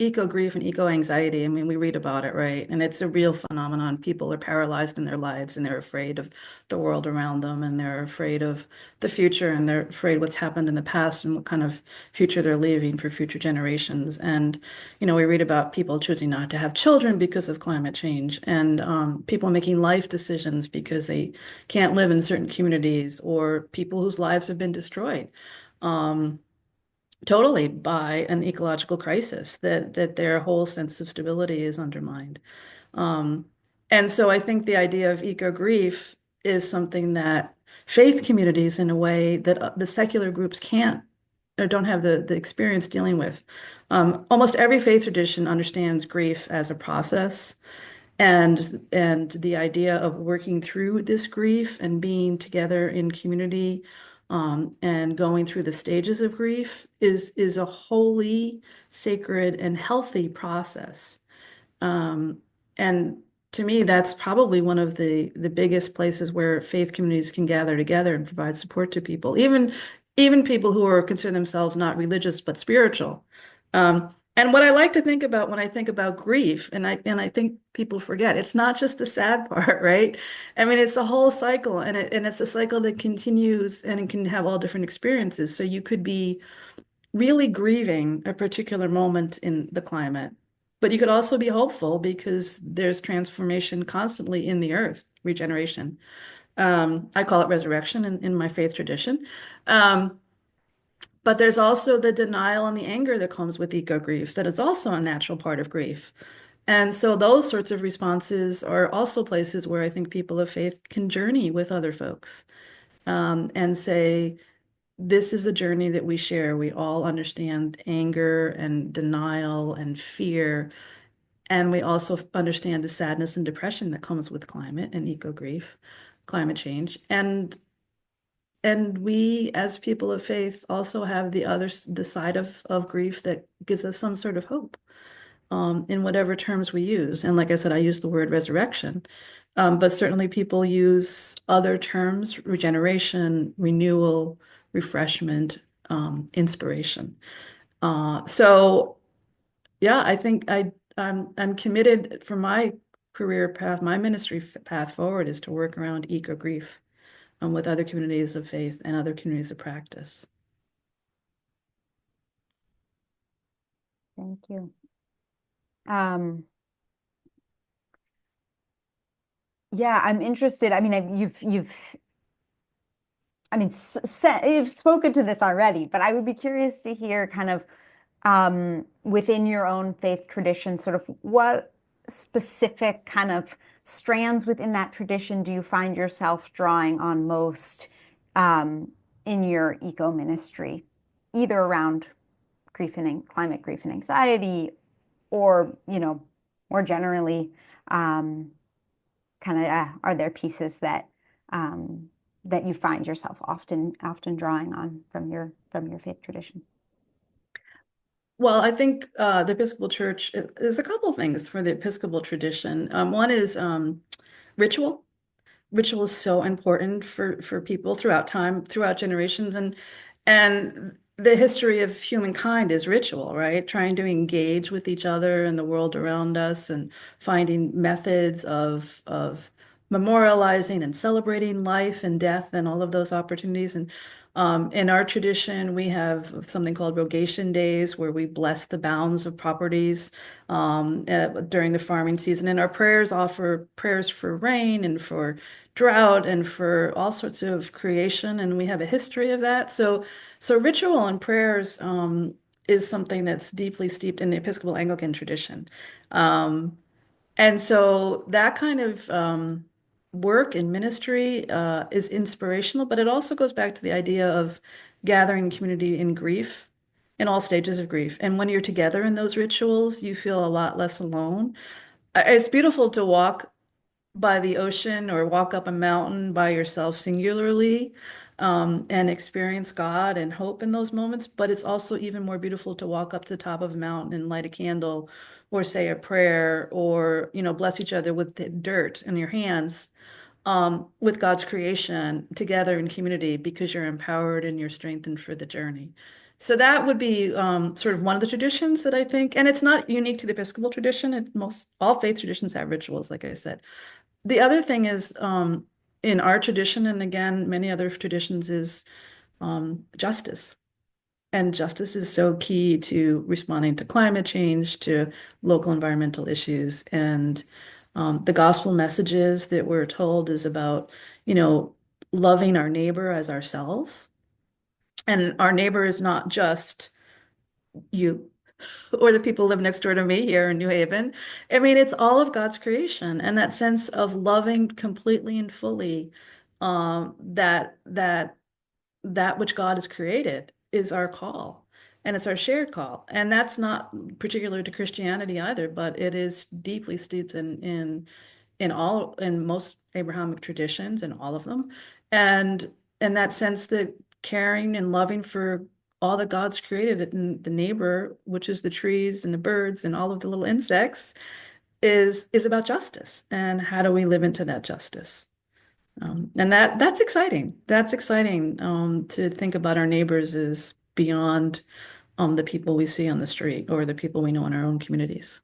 eco grief and eco anxiety. I mean, we read about it, right? And it's a real phenomenon. People are paralyzed in their lives and they're afraid of the world around them and they're afraid of the future and they're afraid what's happened in the past and what kind of future they're leaving for future generations. And, we read about people choosing not to have children because of climate change and people making life decisions because they can't live in certain communities or people whose lives have been destroyed. Um, totally by an ecological crisis that their whole sense of stability is undermined. Um, and so I think the idea of eco grief is something that faith communities, in a way that the secular groups can't or don't have the experience dealing with. Almost every faith tradition understands grief as a process, and the idea of working through this grief and being together in community, and going through the stages of grief is a holy, sacred, and healthy process. Um, and to me, that's probably one of the biggest places where faith communities can gather together and provide support to people, even people who are consider themselves not religious but spiritual. And what I like to think about when I think about grief, and I think people forget, it's not just the sad part, right? I mean, it's a whole cycle, and it's a cycle that continues and it can have all different experiences. So you could be really grieving a particular moment in the climate. But you could also be hopeful because there's transformation constantly in the earth, regeneration. I call it resurrection in my faith tradition. Um, but there's also the denial and the anger that comes with eco grief, that is also a natural part of grief. And so those sorts of responses are also places where I think people of faith can journey with other folks, and say, this is the journey that we share. We all understand anger and denial and fear. And we also understand the sadness and depression that comes with climate and eco grief, climate change. And we, as people of faith, also have the side of grief that gives us some sort of hope, in whatever terms we use. And like I said, I use the word resurrection, but certainly people use other terms: regeneration, renewal, refreshment, inspiration. So yeah, I think I'm committed for my career path, my ministry path forward is to work around eco grief, with other communities of faith and other communities of practice. Thank you. Um, yeah, I'm interested. I mean, I mean, you've spoken to this already, but I would be curious to hear kind of within your own faith tradition, sort of what specific kind of strands within that tradition do you find yourself drawing on most in your eco ministry, either around climate grief and anxiety, or, more generally, kind of are there pieces um, that you find yourself often drawing on from your faith tradition? Well, I think the Episcopal Church, there's a couple things for the Episcopal tradition. One is ritual. Ritual is so important for people throughout time, throughout generations, and the history of humankind is ritual, right? Trying to engage with each other and the world around us, and finding methods of memorializing and celebrating life and death and all of those opportunities. And in our tradition, we have something called rogation days, where we bless the bounds of properties during the farming season. And our prayers offer prayers for rain and for drought and for all sorts of creation. And we have a history of that. So ritual and prayers is something that's deeply steeped in the Episcopal Anglican tradition. Um, and so that kind of work in ministry is inspirational, but it also goes back to the idea of gathering community in grief, in all stages of grief. And when you're together in those rituals, you feel a lot less alone. It's beautiful to walk by the ocean or walk up a mountain by yourself singularly, and experience God and hope in those moments. But it's also even more beautiful to walk up to the top of a mountain and light a candle or say a prayer or, bless each other with the dirt in your hands, with God's creation together in community, because you're empowered and you're strengthened for the journey. So that would be sort of one of the traditions that I think, and it's not unique to the Episcopal tradition. Most all faith traditions have rituals, like I said. The other thing is in our tradition, and again, many other traditions, is justice. And justice is so key to responding to climate change, to local environmental issues. And the gospel messages that we're told is about, you know, loving our neighbor as ourselves. And our neighbor is not just you or the people who live next door to me here in New Haven. I mean, it's all of God's creation, and that sense of loving completely and fully that which God has created is our call, and it's our shared call. And that's not particular to Christianity either, but it is deeply steeped in most Abrahamic traditions, in all of them. And that sense that caring and loving for all that God's created and the neighbor, which is the trees and the birds and all of the little insects, is about justice. And how do we live into that justice? And that's exciting. That's exciting to think about our neighbors as beyond the people we see on the street or the people we know in our own communities.